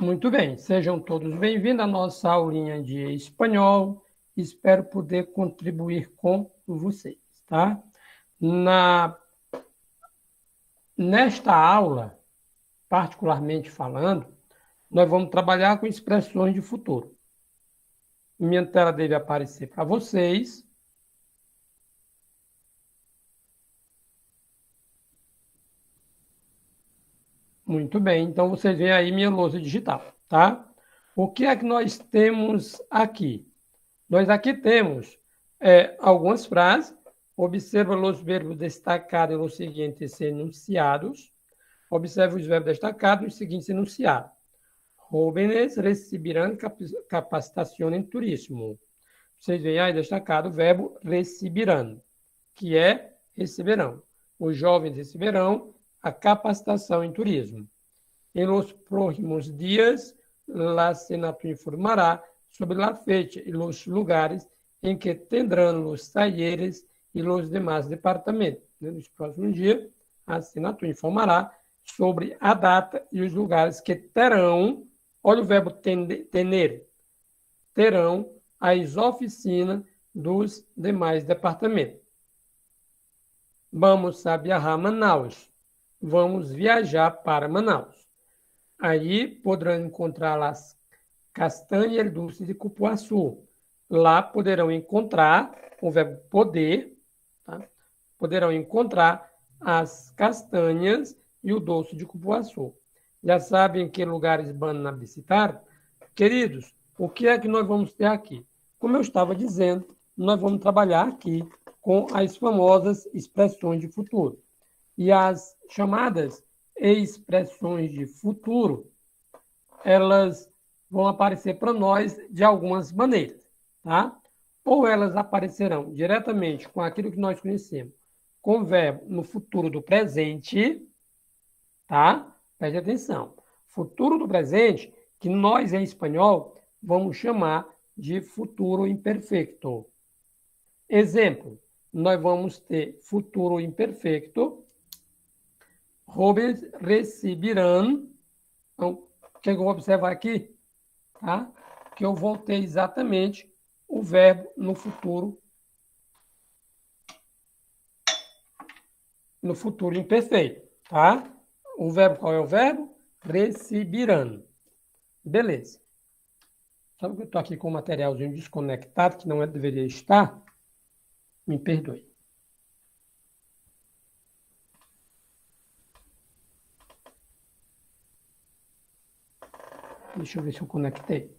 Muito bem, sejam todos bem-vindos à nossa aulinha de espanhol. Espero poder contribuir com vocês, tá? Nesta aula, particularmente falando, nós vamos trabalhar com expressões de futuro. Minha tela deve aparecer para vocês. Muito bem, então vocês veem aí minha lousa digital, tá? O que é que nós temos aqui? Nós aqui temos algumas frases. Observa os verbos destacados nos seguintes enunciados. Observe os verbos destacados nos seguintes enunciados. Jóvenes recibirán capacitación en turismo. Vocês veem aí destacado o verbo recibirán, que é receberão. Os jovens receberão a capacitação em turismo. Em los próximos dias, la Senatur informará sobre la fecha e os lugares em que tendrão os talleres e os demais departamentos. Nos próximos dias, a Senatur informará sobre a data e os lugares que terão, olha o verbo tener, terão as oficinas dos demais departamentos. Vamos a viajar a Manaus. Vamos viajar para Manaus. Aí poderão encontrar as castanhas dulces de cupuaçu. Lá poderão encontrar o verbo poder, tá? Poderão encontrar as castanhas e o doce de cupuaçu. Já sabem que lugares van a visitar? Queridos, o que é que nós vamos ter aqui? Como eu estava dizendo, nós vamos trabalhar aqui com as famosas expressões de futuro. E as chamadas expressões de futuro, elas vão aparecer para nós de algumas maneiras, tá? Ou elas aparecerão diretamente com aquilo que nós conhecemos, com o verbo no futuro do presente, tá? Preste atenção. Futuro do presente, que nós em espanhol vamos chamar de futuro imperfeito. Exemplo, nós vamos ter futuro imperfeito. Jóvenes recibirão. Então, o que eu vou observar aqui? Tá? Que eu vou ter exatamente o verbo no futuro imperfeito. Tá? O verbo, qual é o verbo? Recibirão. Beleza. Sabe que eu estou aqui com um materialzinho desconectado, que não deveria estar? Me perdoe. Deixa eu ver se eu conectei.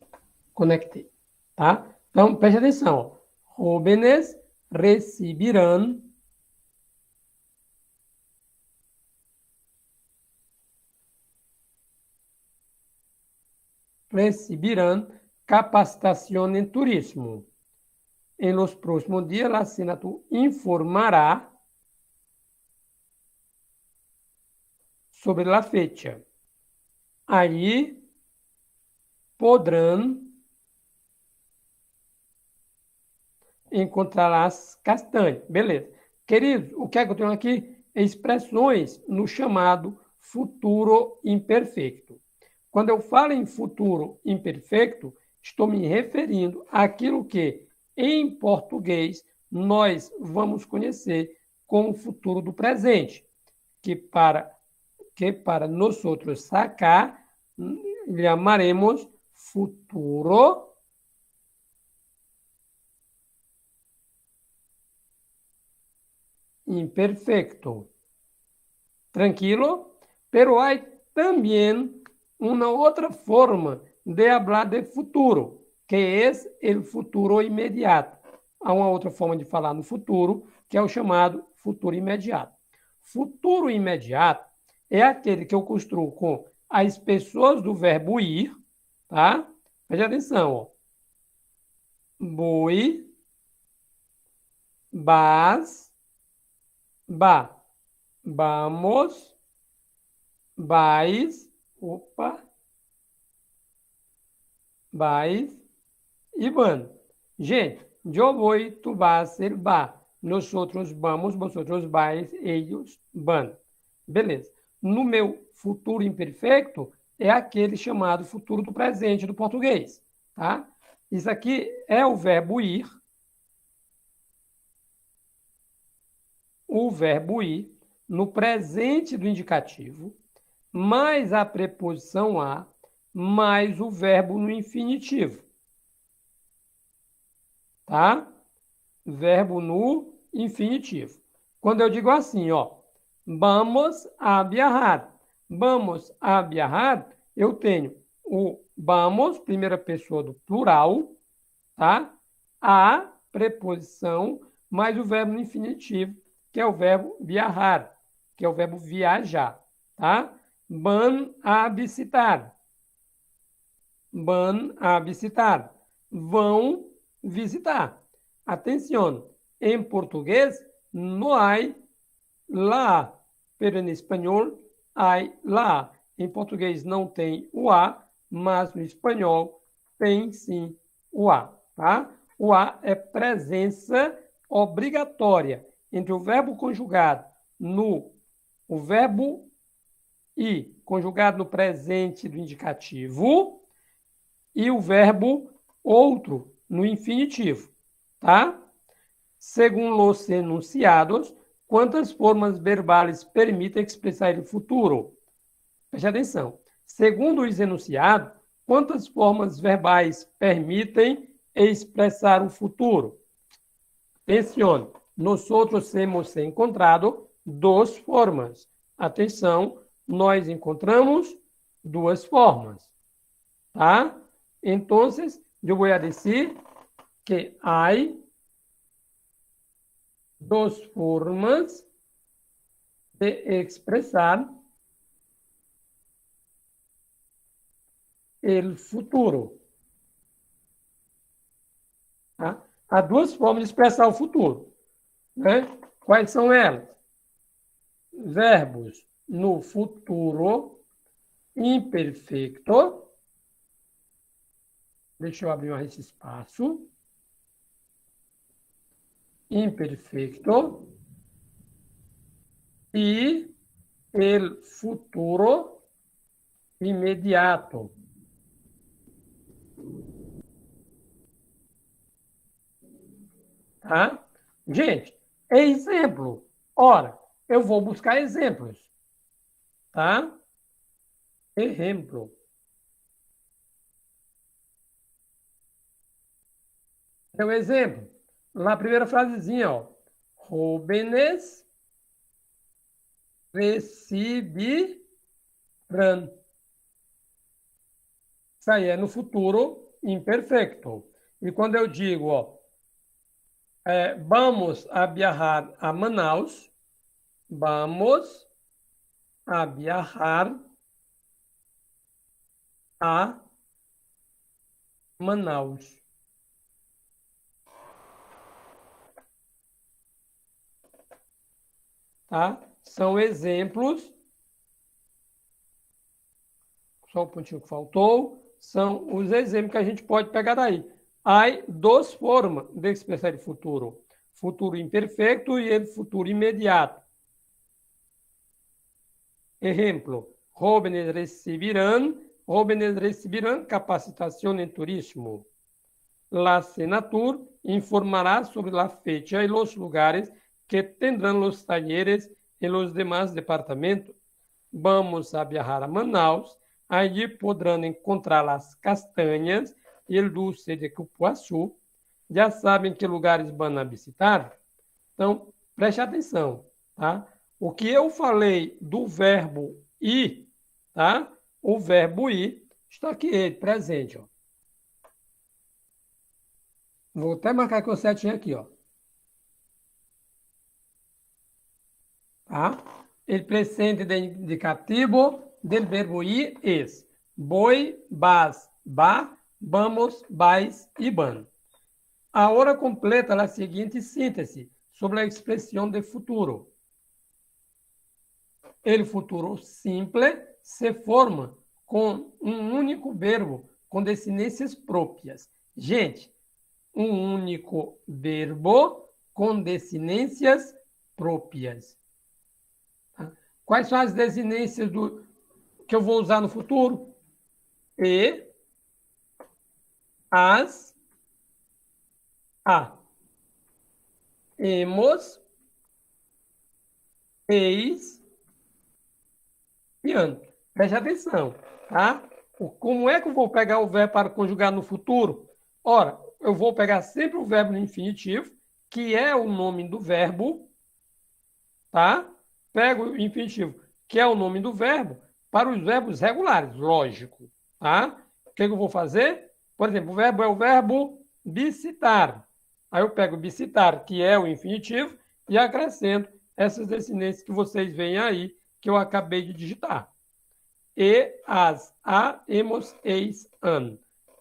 Conectei, tá? Então, preste atenção. Jóvenes recibirão capacitación en turismo. En los próximos días, la Senatur informará sobre la fecha. Aí poderão encontrar as castanhas. Beleza. Queridos, o que é que eu tenho aqui? Expressões no chamado futuro imperfeito. Quando eu falo em futuro imperfeito, estou me referindo àquilo que, em português, nós vamos conhecer como futuro do presente, que para nós outros sacar, chamaremos futuro imperfeito. Tranquilo? Pero há também uma outra forma de falar de futuro, que é o futuro imediato. Há uma outra forma de falar no futuro, que é o chamado futuro imediato. Futuro imediato é aquele que eu construo com as pessoas do verbo ir, tá? Preste atenção, ó. Voy, vas, va, vamos, vais, vais e van. Gente, eu vou, tu vas, ele va. Nós outros vamos, vosotros vais, eles van. Beleza. No meu futuro imperfeito, é aquele chamado futuro do presente do português, tá? Isso aqui é o verbo ir. O verbo ir no presente do indicativo, mais a preposição a, mais o verbo no infinitivo. Tá? Verbo no infinitivo. Quando eu digo assim, ó, vamos a viajar. Vamos a viajar, eu tenho o vamos, primeira pessoa do plural, tá? A preposição mais o verbo no infinitivo, que é o verbo viajar, que é o verbo viajar, tá? Van a visitar. Van a visitar. Vão visitar. Atenção, em português não há lá, pero em espanhol há lá. Em português não tem o a, mas no espanhol tem sim o a, tá? O a é presença obrigatória entre o verbo conjugado no o verbo e conjugado no presente do indicativo e o verbo outro no infinitivo, tá? Segundo os enunciados, quantas formas verbais permitem expressar o futuro? Preste atenção. Segundo os enunciados, quantas formas verbais permitem expressar o futuro? Atenção, nós temos encontrado duas formas. Atenção, nós encontramos duas formas, tá? Então, eu vou dizer que há duas formas de expressar o futuro. Tá? Há duas formas de expressar o futuro. Né? Quais são elas? Verbos no futuro imperfeito. Deixa eu abrir mais esse espaço. Imperfeito. E el futuro imediato. Tá? Gente, exemplo. Ora, eu vou buscar exemplos. Tá? Exemplo. É um exemplo. Na primeira frasezinha, ó. Jóvenes recibirán. Isso aí é no futuro imperfeito. E quando eu digo, ó, vamos a viajar a Manaus, vamos a viajar a Manaus. Tá? São exemplos. Só o pontinho que faltou. São os exemplos que a gente pode pegar daí. Há duas formas de expressar o futuro. Futuro imperfeito e o futuro imediato. Exemplo. Jóvenes recibirán capacitación en turismo. La Senatur informará sobre la fecha y los lugares que tendrán los talleres en los demás departamentos. Vamos a viajar a Manaus. Allí podrán encontrar las castañas e o dulce de cupuaçu. Já sabem que lugares vão a visitar? Então, preste atenção, tá? O que eu falei do verbo ir, tá? O verbo ir está aqui, ele, presente, ó. Vou até marcar com o setinho aqui, ó. Tá? El presente de indicativo del verbo ir es voy, vas, va, vamos, vais e van. Agora completa a seguinte síntese sobre a expressão de futuro. O futuro simple se forma com um único verbo com desinências próprias. Gente, um único verbo com desinências próprias. Quais são as desinências que eu vou usar no futuro? E, as, a. Hemos, eis e an. Preste atenção, tá? Como é que eu vou pegar o verbo para conjugar no futuro? Ora, eu vou pegar sempre o verbo no infinitivo, que é o nome do verbo, tá? Pego o infinitivo, que é o nome do verbo, para os verbos regulares, lógico, tá? O que eu vou fazer? Por exemplo, o verbo é o verbo visitar. Aí eu pego visitar, que é o infinitivo, e acrescento essas desinências que vocês veem aí, que eu acabei de digitar. E, as, a, hemos, eis, an.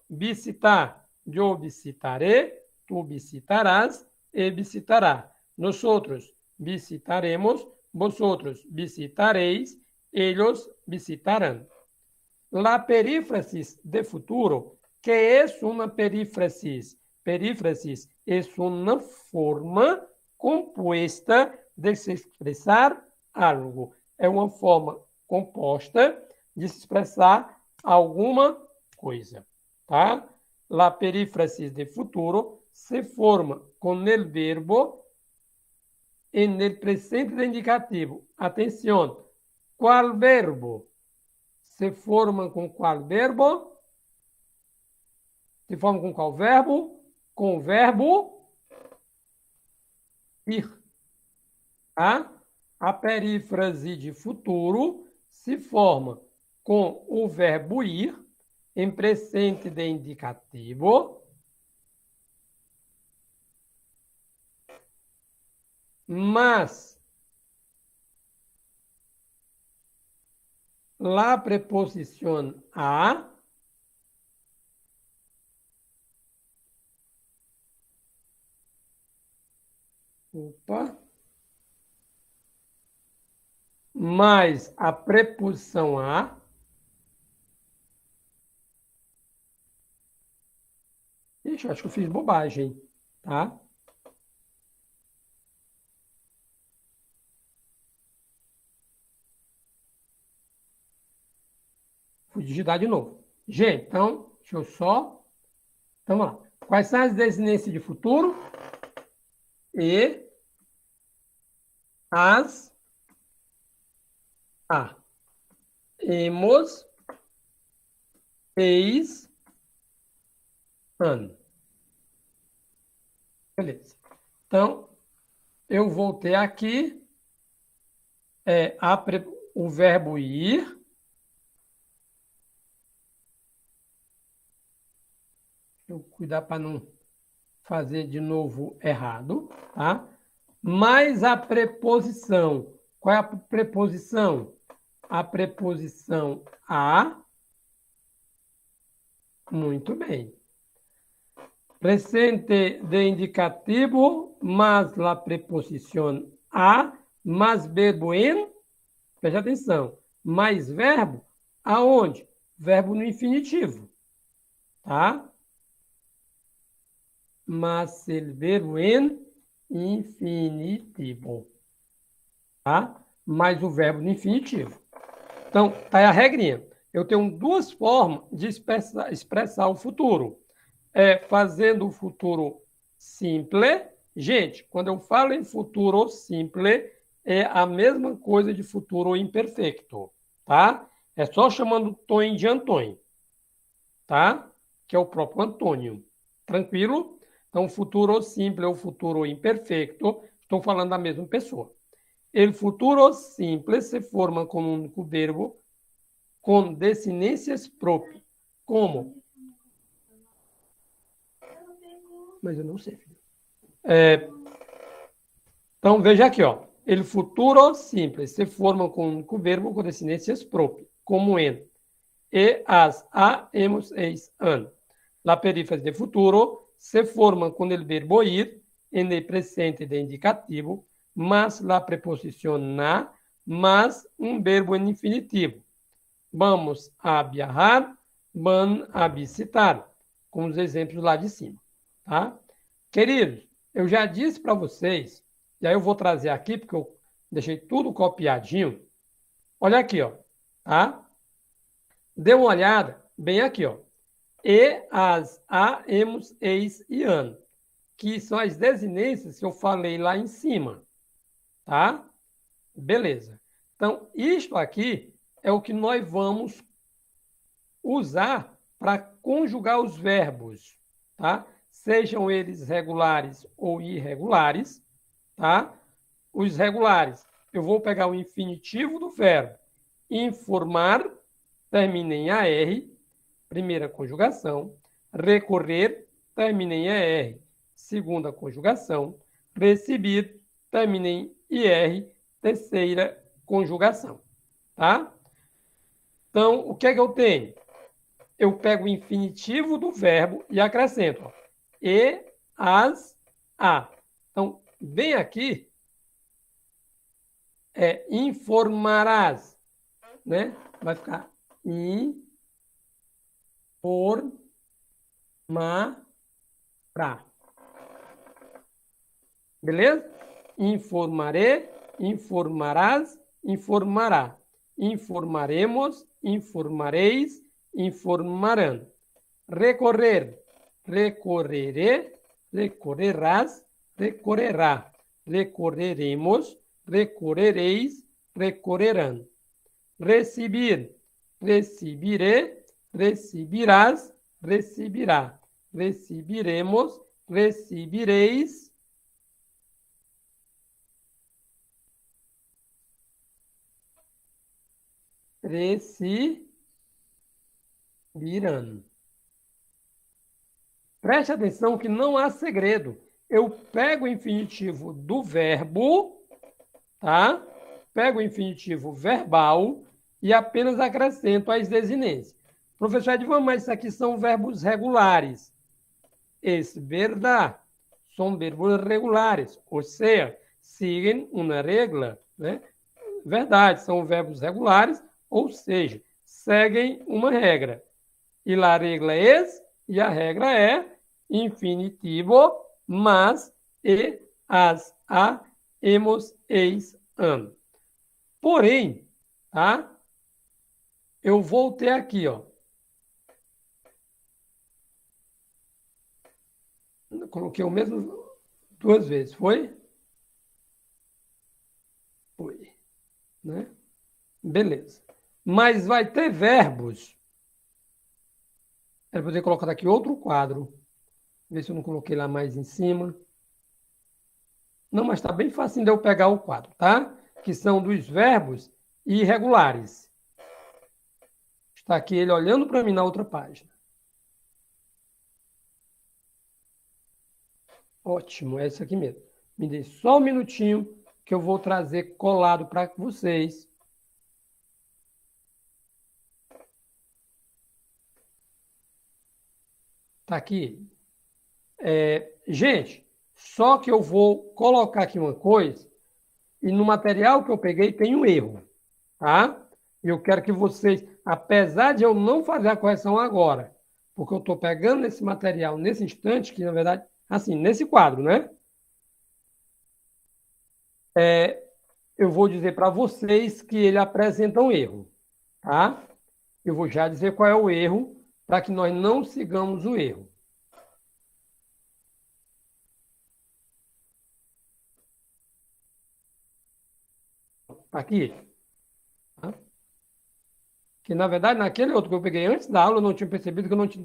Visitar, eu visitaré, tu visitarás, e visitará. Nosotros visitaremos, vosotros visitaréis, ellos visitarán. La perífrasis de futuro, que es una perífrasis? Perífrasis es una forma compuesta de se expressar algo. É uma forma composta de se expressar alguma coisa, tá? La perífrasis de futuro se forma com el verbo en el presente de indicativo. Atenção, qual verbo? Se forma com qual verbo? Se forma com qual verbo? Com o verbo ir. Tá? A perífrase de futuro se forma com o verbo ir em presente de indicativo, mas la preposición a mais a preposição a Ixi, acho que eu fiz bobagem, tá? Fui digitar de novo. Gente, então, deixa eu só... Então, vamos lá. Quais são as desinências de futuro? E, as, a. Hemos, eis, an. Beleza. Então, eu voltei aqui. O verbo ir. Deixa eu cuidar para não fazer de novo errado, tá? Mais a preposição. Qual é a preposição? A preposição a. Muito bem. Presente de indicativo, mais la preposição a, mais verbo en. Preste atenção. Mais verbo aonde? Verbo no infinitivo. Tá? Mas el verbo en infinitivo. Tá? Mais o verbo no infinitivo. Então, tá aí a regrinha. Eu tenho duas formas de expressar o futuro. Fazendo o futuro simples. Gente, quando eu falo em futuro simples, é a mesma coisa de futuro imperfeito, tá? É só chamando Tonho de Antônio, tá? Que é o próprio Antônio. Tranquilo? Então, futuro simples ou futuro imperfeito, estou falando da mesma pessoa. O futuro simples se forma com um único verbo com desinências próprias. Como? Mas eu não sei, filho. Então, veja aqui, ó. O futuro simples se forma com um único verbo com desinências próprias, como en. E, as, a, hemos, eis, an. La perífrase de futuro se forma com o verbo ir en el presente de indicativo, mas la preposición na, mas um verbo en infinitivo. Vamos a viajar, van a visitar, com os exemplos lá de cima, tá? Queridos, eu já disse para vocês, e aí eu vou trazer aqui, porque eu deixei tudo copiadinho. Olha aqui, ó, tá? Dê uma olhada bem aqui, ó. E, as, a, emos, eis e an, que são as desinências que eu falei lá em cima, tá? Beleza. Então, isto aqui é o que nós vamos usar para conjugar os verbos, tá? Sejam eles regulares ou irregulares, tá? Os regulares, eu vou pegar o infinitivo do verbo informar, termina em AR, primeira conjugação, recorrer, termina em ER, segunda conjugação, receber, termina em IR, terceira conjugação, tá? Então, o que é que eu tenho? Eu pego o infinitivo do verbo e acrescento, ó, e, as, a. Então, vem aqui, informarás, né? Vai ficar informará. Beleza? Informarei, informarás, informará. Informaremos, informareis, informarão. Recorrer, recorrerê, recorrerás, recorrerá. Recorreremos, recorrereis, recorrerão. Receber, recebirê, recebirás, recebirá. Recebiremos, recebireis, recebirão. Preste atenção que não há segredo. Eu pego o infinitivo do verbo, tá? Pego o infinitivo verbal e apenas acrescento as desinências. Professor Edvan, mas isso aqui são verbos regulares. Es verdade. São verbos regulares, ou seja, seguem uma regra, né? Verdade, são verbos regulares, ou seja, seguem uma regra. E a regra é, e a regra é infinitivo, mas, e, as, a, emos, eis, an. Porém, tá? Eu voltei aqui, ó. Coloquei o mesmo duas vezes, foi? Foi, né? Beleza. Mas vai ter verbos. Era poder colocar aqui outro quadro. Ver se eu não coloquei lá mais em cima. Não, mas está bem fácil de eu pegar o quadro, tá? Que são dos verbos irregulares. Está aqui ele olhando para mim na outra página. Ótimo, é isso aqui mesmo. Me dê só um minutinho que eu vou trazer colado para vocês. Está aqui. Gente, só que eu vou colocar aqui uma coisa, e no material que eu peguei tem um erro, tá? Eu quero que vocês, apesar de eu não fazer a correção agora, porque eu estou pegando esse material nesse instante, que na verdade, assim, nesse quadro, né? Eu vou dizer para vocês que ele apresenta um erro, tá? Eu vou já dizer qual é o erro, para que nós não sigamos o erro. Tá aqui. Tá? Que, na verdade, naquele outro que eu peguei antes da aula, eu não tinha percebido que eu não tinha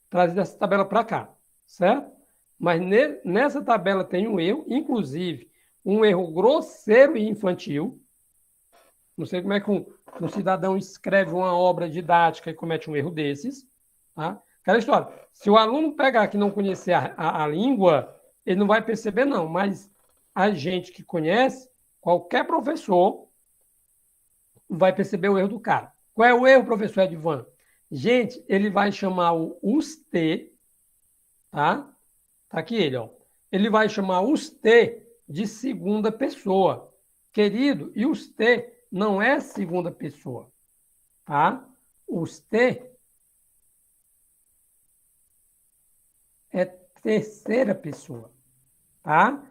trazido essa tabela para cá, certo? Mas nessa tabela tem um erro, inclusive, um erro grosseiro e infantil. Não sei como é que um cidadão escreve uma obra didática e comete um erro desses. Tá? Aquela história. Se o aluno pegar que não conhecer a língua, ele não vai perceber, não. Mas a gente que conhece, qualquer professor vai perceber o erro do cara. Qual é o erro, professor Edvan? Gente, ele vai chamar o usted, tá? Tá aqui ele, ó. Ele vai chamar usted de segunda pessoa. Querido, e usted não é segunda pessoa, tá? Usted é terceira pessoa, tá?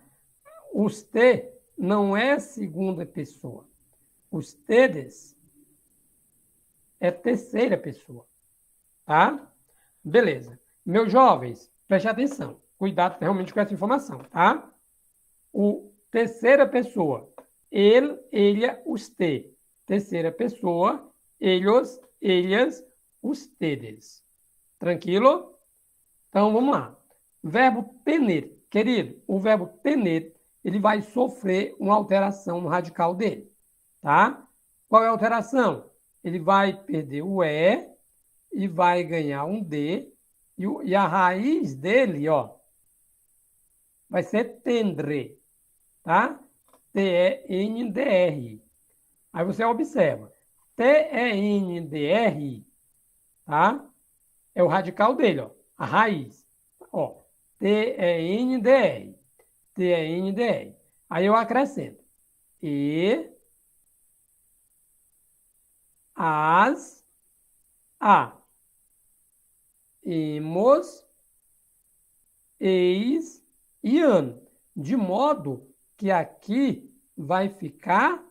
Usted não é segunda pessoa. Ustedes é terceira pessoa. Tá? Beleza. Meus jovens, preste atenção. Cuidado realmente com essa informação, tá? O terceira pessoa, ele, ele, usted. Terceira pessoa, ellos, ellas, ustedes. Tranquilo? Então, vamos lá. Verbo tener. Querido, o verbo tener, ele vai sofrer uma alteração no radical dele, tá? Qual é a alteração? Ele vai perder o e vai ganhar um D, e a raiz dele, ó, vai ser tendre, tá? T-E-N-D-R. Aí você observa. T-E-N-D-R, tá? É o radical dele, ó, a raiz. Ó, T-E-N-D-R. T-E-N-D-R. Aí eu acrescento. E, as, a. Emos, eis e an. De modo que aqui vai ficar,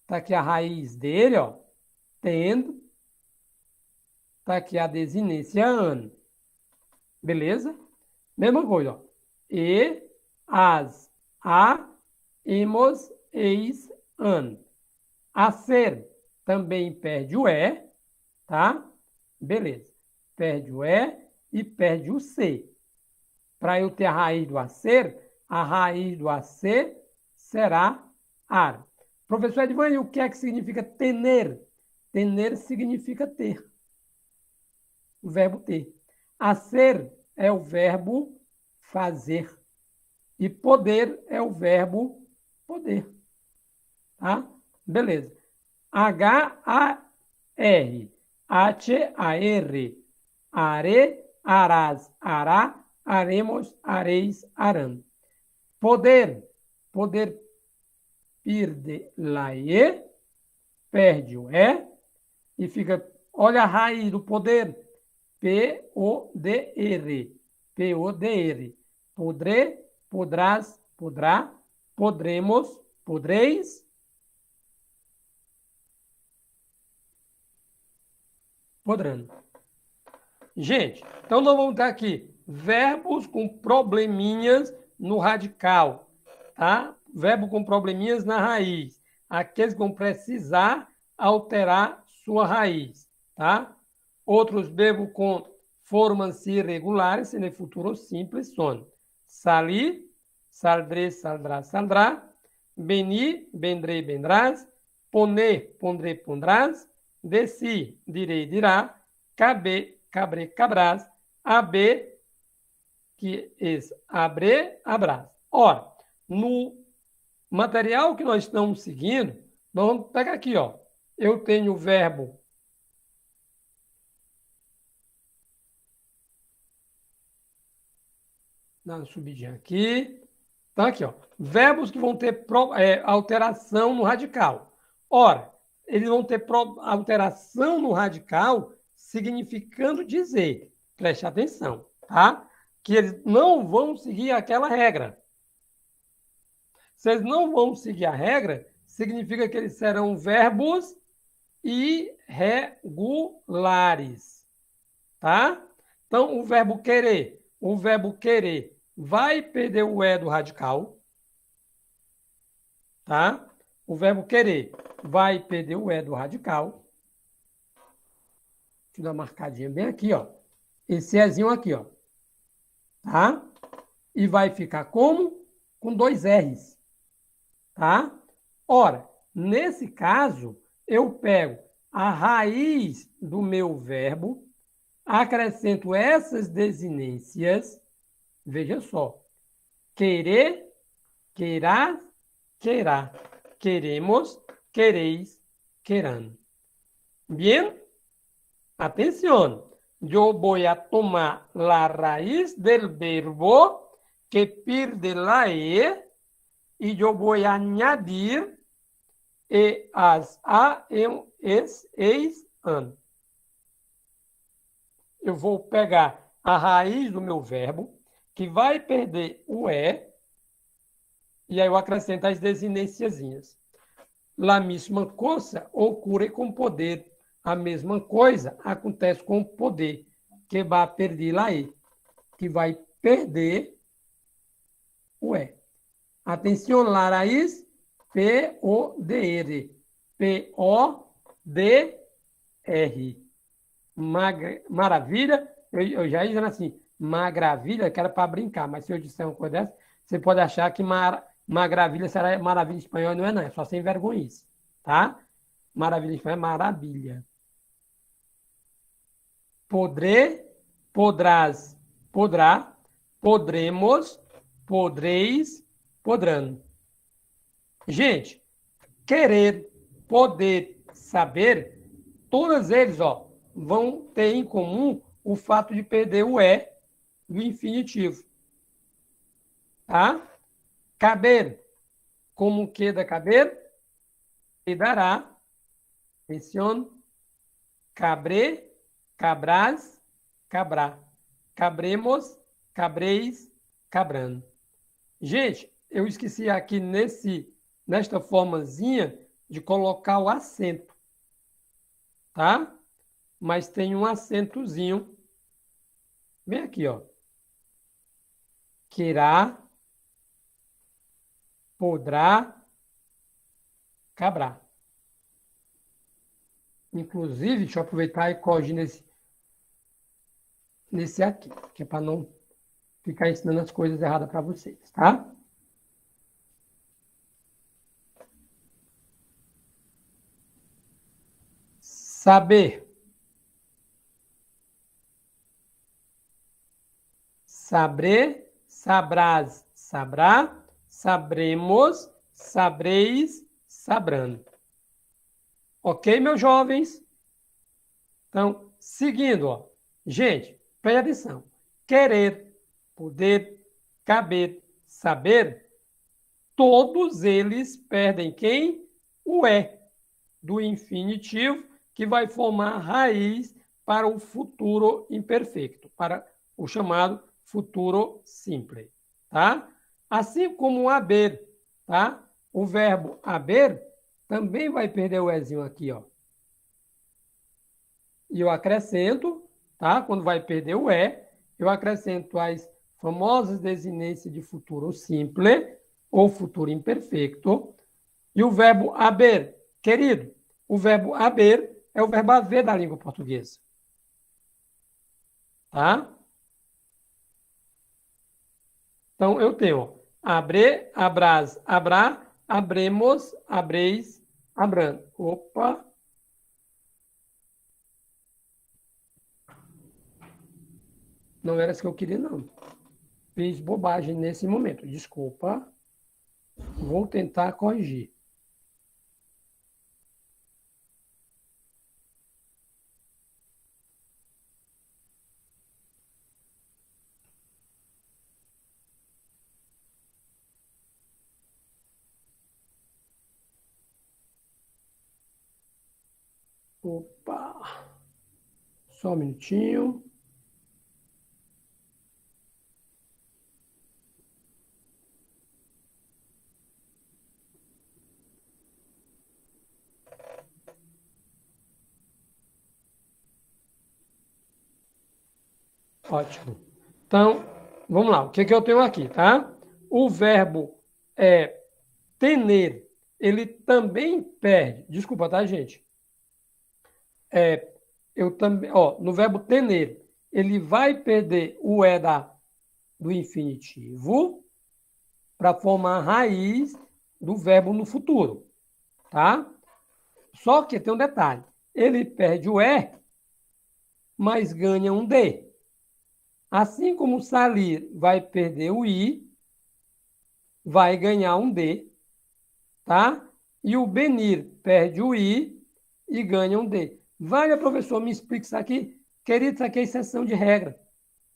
tá aqui a raiz dele, ó, tendo, tá aqui a desinência an. Beleza? Mesma coisa, ó. E, as, a, emos, eis, an. A ser também perde o tá? Beleza. Perde o e perde o C. Para eu ter a raiz do a raiz do AC será ar. Professor Edvani, o que é que significa tener? Tener significa ter. O verbo ter. Hacer é o verbo fazer. E poder é o verbo poder. Tá? Beleza. H-A-R. H-A-R. Are, arás, ará, aremos, areis, arão. Poder. Poder perde lá perde o e fica, olha a raiz do poder, P-O-D-R. P-O-D-R. Podré, podrás, podrá, podremos, podreis. Podrão. Gente, então nós vamos ter aqui verbos com probleminhas no radical, tá? Verbo com probleminhas na raiz. Aqueles que vão precisar alterar sua raiz, tá? Outros verbos com formas irregulares, no futuro simples, são salir, saldré, saldrá, saldrá, venir, vendré, vendrás, poner, pondré, pondrás, descer, direi, dirá, caber, cabré, cabrás, AB, que é abre, abrás. Ora, no material que nós estamos seguindo, nós vamos pegar aqui, ó. Eu tenho o verbo dá uma subidinha aqui. Então, aqui, ó. Verbos que vão ter alteração no radical. Ora, eles vão ter alteração no radical, significando dizer, preste atenção, tá? Que eles não vão seguir aquela regra. Se eles não vão seguir a regra, significa que eles serão verbos irregulares, tá? Então, o verbo querer vai perder o do radical, tá? O verbo querer vai perder o do radical. Deixa eu dar uma marcadinha bem aqui, ó. Esse ezinho aqui, ó. Tá? E vai ficar como? Com 2 R's. Tá? Ora, nesse caso, eu pego a raiz do meu verbo, acrescento essas desinências, veja só, querer, queirá, queirá, queremos, quereis, querán. Bien? Atención, yo voy a tomar la raíz del verbo que pierde la y yo voy a añadir as, a, es, eis, an. Eu vou pegar a raiz do meu verbo, que vai perder o e aí eu acrescento as desinênciazinhas. La misma cosa ocurre com poder. A mesma coisa acontece com o poder, que vai perder lá aí, que vai perder o E. Atenção, lá, raiz, P-O-D-R. P-O-D-R. Maravilha. Eu já ia dizendo assim, maravilha, que era para brincar, mas se eu disser uma coisa dessa, você pode achar que maravilha será maravilha em espanhol, não é não, é só sem vergonhice, tá? Maravilha em espanhol é maravilha. Podré, podrás, podrá, podremos, podreis, podrão. Gente, querer, poder, saber, todos eles, ó, vão ter em comum o fato de perder o E do infinitivo. Tá? Caber, como queda caber, quedará. Atenção. Cabré, cabrás, cabrá. Cabremos, cabreis, cabrando. Gente, eu esqueci aqui nesta formazinha de colocar o acento, tá? Mas tem um acentozinho bem aqui, ó. Querá, podrá, cabrá. Inclusive, deixa eu aproveitar e corrigir nesse aqui, que é para não ficar ensinando as coisas erradas para vocês, tá? Saber. Saber, sabrás, sabrá, sabremos, sabreis, sabrando. Ok, meus jovens? Então, seguindo, ó. Gente, preste atenção. Querer, poder, caber, saber, todos eles perdem quem? O E do infinitivo, que vai formar a raiz para o futuro imperfeito, para o chamado futuro simples, tá? Assim como o haber, tá? O verbo haber também vai perder o ezinho aqui, ó. E eu acrescento, tá? Quando vai perder o E, eu acrescento as famosas desinências de futuro simples ou futuro imperfeito. E o verbo haber, querido, o verbo haber é o verbo haver da língua portuguesa. Tá? Então, eu tenho abre, abrás, abrá, abremos, abreis, abran. Opa! Não era isso que eu queria, não. Fiz bobagem nesse momento. Desculpa. Vou tentar corrigir. Opa! Só um minutinho. Ótimo. Então, vamos lá. O que eu tenho aqui, tá? O verbo tener, ele também perde. Desculpa, tá, gente? Eu também, ó, no verbo tener, ele vai perder o E do infinitivo para formar a raiz do verbo no futuro, tá? Só que tem um detalhe. Ele perde o E, mas ganha um D. Assim como o salir vai perder o I, vai ganhar um D, tá? E o venir perde o I e ganha um D. Vai, professor, me explica isso aqui. Querido, isso aqui é exceção de regra,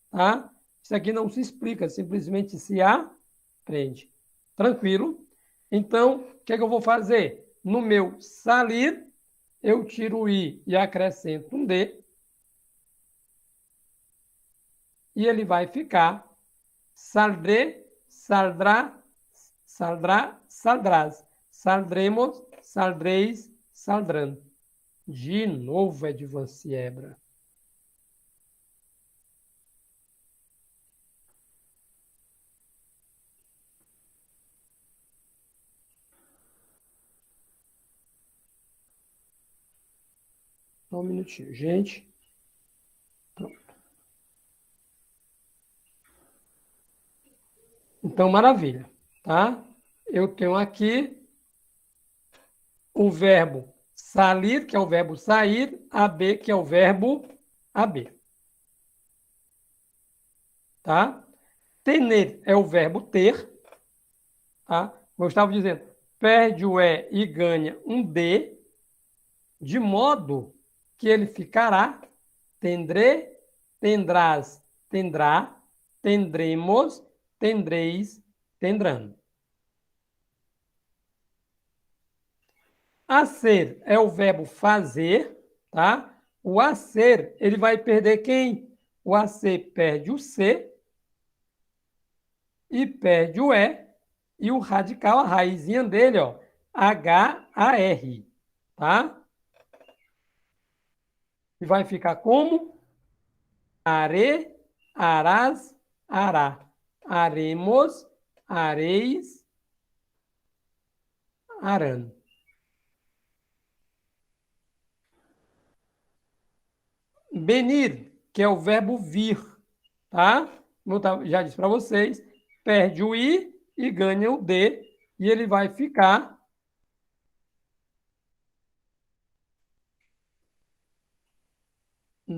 tá? Isso aqui não se explica, simplesmente se aprende. Tranquilo? Então, o que eu vou fazer? No meu salir, eu tiro o I e acrescento um D. E ele vai ficar saldré, saldrá, saldrá, saldrás. Saldremos, saldreis, saldrão. De novo, Edvanciebra. Só um minutinho, gente. Pronto. Então, maravilha, tá? Eu tenho aqui o verbo salir, que é o verbo sair, AB, que é o verbo AB. Tá? Tener é o verbo ter, tá? Como eu estava dizendo, perde o E e ganha um D, de modo que ele ficará tendré, tendrás, tendrá, tendremos, tendreis, tendrão. A ser é o verbo fazer, tá? O a ser, ele vai perder quem? O a ser perde o C e perde o E, e o radical, a raizinha dele, ó, H-A-R, tá? E vai ficar como? Are, arás, ará. Aremos, areis, arão. Venir, que é o verbo vir, tá? Como eu já disse para vocês, perde o I e ganha o D, e ele vai ficar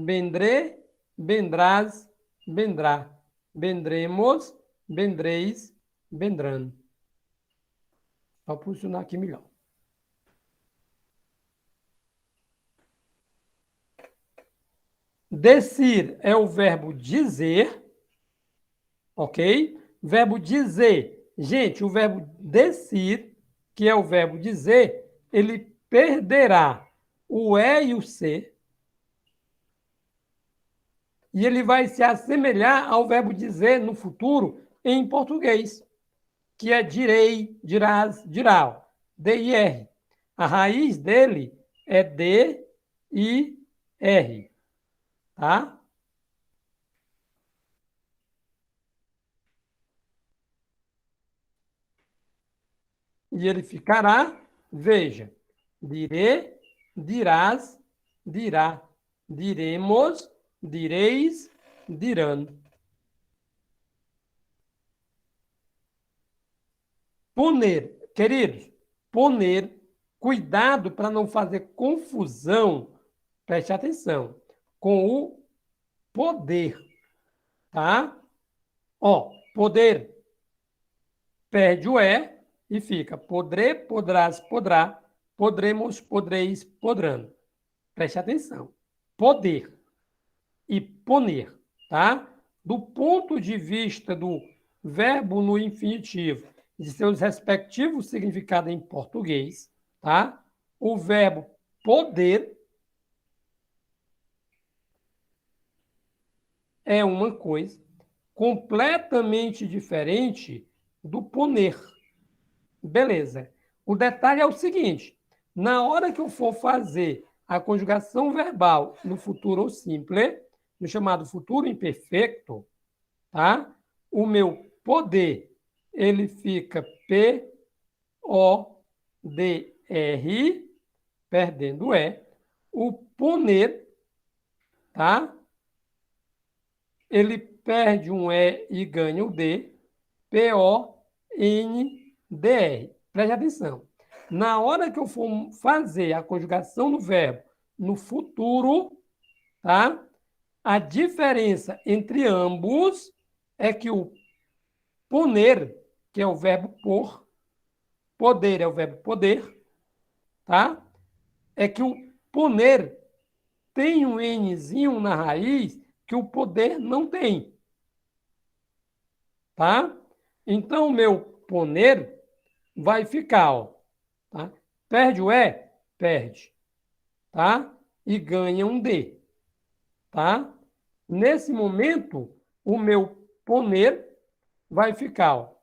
vendré, vendrás, vendrá. Vendremos, vendreis, vendrão. Vou posicionar aqui melhor. Decir é o verbo dizer, ok? Verbo dizer. Gente, o verbo decir, que é o verbo dizer, ele perderá o E e o C, e ele vai se assemelhar ao verbo dizer no futuro em português, que é direi, dirás, dirá. D-I-R. A raiz dele é D-I-R, tá? E ele ficará, veja, direi, dirás, dirá, diremos, direis, dirão. Poner, queridos, poner, cuidado para não fazer confusão, preste atenção, com o poder, tá? Ó, poder perde o e fica podré, podrás, podrá, podremos, podreis, podrão. Preste atenção. Poder e poner, tá? Do ponto de vista do verbo no infinitivo de seus respectivos significados em português, tá? O verbo poder é uma coisa completamente diferente do poner. Beleza. O detalhe é o seguinte: na hora que eu for fazer a conjugação verbal no futuro simples, no chamado futuro imperfeito, tá? O meu poder, ele fica P-O-D-R, perdendo o E. O poner, tá? Ele perde um E e ganha o D, P-O-N-D-R. Preste atenção. Na hora que eu for fazer a conjugação do verbo no futuro, tá? A diferença entre ambos é que o poner, que é o verbo por, poder é o verbo poder, tá? É que o poner tem um Nzinho na raiz que o poder não tem, tá? Então, o meu poner vai ficar, ó, tá? Perde o E? Perde, tá? E ganha um D, tá? Nesse momento, o meu poner vai ficar, ó,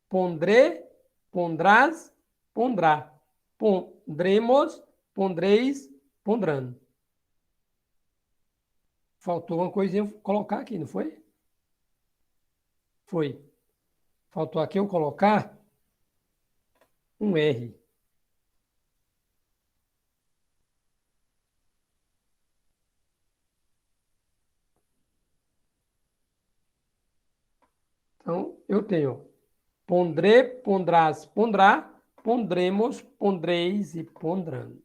pondré, pondrás, pondrá. Pondremos, pondreis, pondrando. Faltou uma coisinha colocar aqui, não foi? Foi. Faltou aqui eu colocar um R. Então, eu tenho pondré, pondrás, pondrá, pondremos, pondreis e pondrando.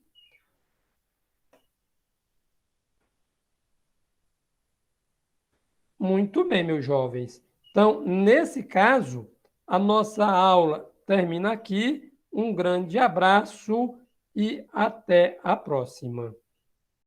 Muito bem, meus jovens. Então, nesse caso, a nossa aula termina aqui. Um grande abraço e até a próxima.